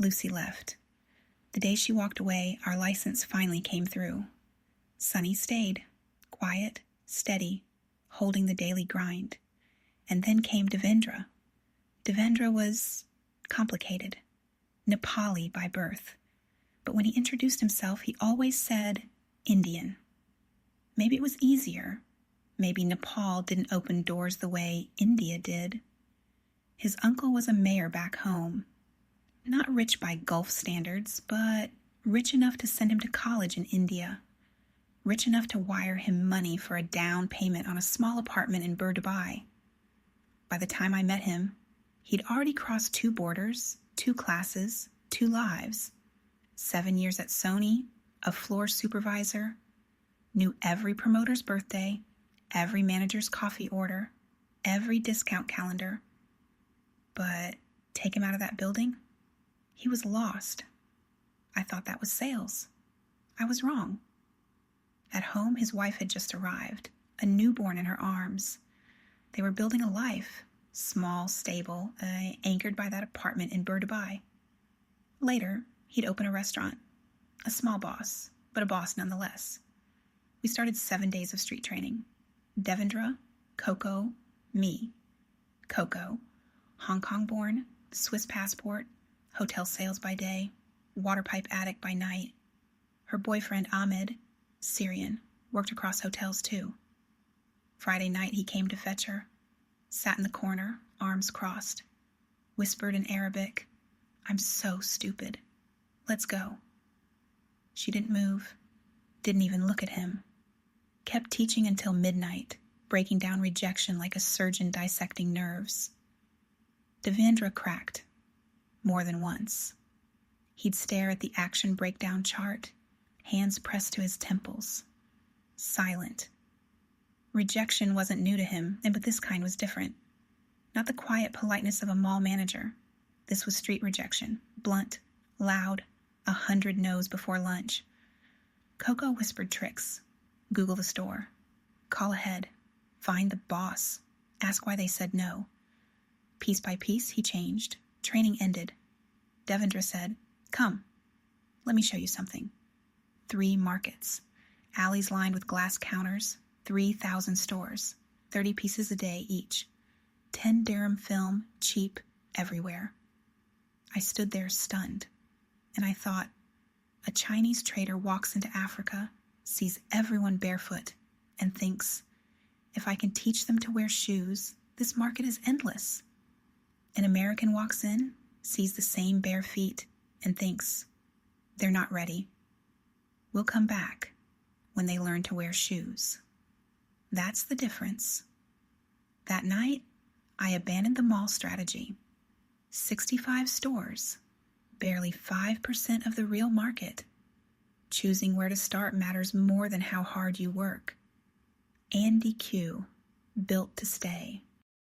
Lucy left. The day she walked away, our license finally came through. Sony stayed, quiet, steady, holding the daily grind. And then came Devendra. Devendra was complicated, Nepali by birth. But when he introduced himself, he always said Indian. Maybe it was easier. Maybe Nepal didn't open doors the way India did. His uncle was a mayor back home. Not rich by Gulf standards, but rich enough to send him to college in India. Rich enough to wire him money for a down payment on a small apartment in Dubai. By the time I met him, he'd already crossed 2 borders, 2 classes, 2 lives. 7 years at Sony, a floor supervisor, knew every promoter's birthday, every manager's coffee order, every discount calendar. But take him out of that building, he was lost. I thought that was sales. I was wrong. At home, his wife had just arrived, a newborn in her arms. They were building a life, small, stable, anchored by that apartment in Dubai. Later, he'd open a restaurant. A small boss, but a boss nonetheless. We started 7 days of street training. Devendra, Coco, me. Coco, Hong Kong-born, Swiss passport, hotel sales by day, water pipe addict by night. Her boyfriend, Ahmed, Syrian, worked across hotels too. Friday night he came to fetch her, sat in the corner, arms crossed, whispered in Arabic, "I'm so stupid. Let's go." She didn't move, didn't even look at him. Kept teaching until midnight, breaking down rejection like a surgeon dissecting nerves. Devendra cracked, more than once. He'd stare at the action breakdown chart, hands pressed to his temples, silent. Rejection wasn't new to him, but this kind was different. Not the quiet politeness of a mall manager. This was street rejection, blunt, loud, 100 no's before lunch. Coco whispered tricks. Google the store. Call ahead. Find the boss. Ask why they said no. Piece by piece, he changed. Training ended. Devendra said, "Come, let me show you something." 3 markets. Alleys lined with glass counters. 3,000 stores. 30 pieces a day each. 10 dirham film, cheap, everywhere. I stood there stunned, and I thought, a Chinese trader walks into Africa, sees everyone barefoot, and thinks, if I can teach them to wear shoes, this market is endless. An American walks in, sees the same bare feet, and thinks, they're not ready. We'll come back when they learn to wear shoes. That's the difference. That night, I abandoned the mall strategy. 65 stores, barely 5% of the real market. Choosing where to start matters more than how hard you work. AndyQ, built to stay.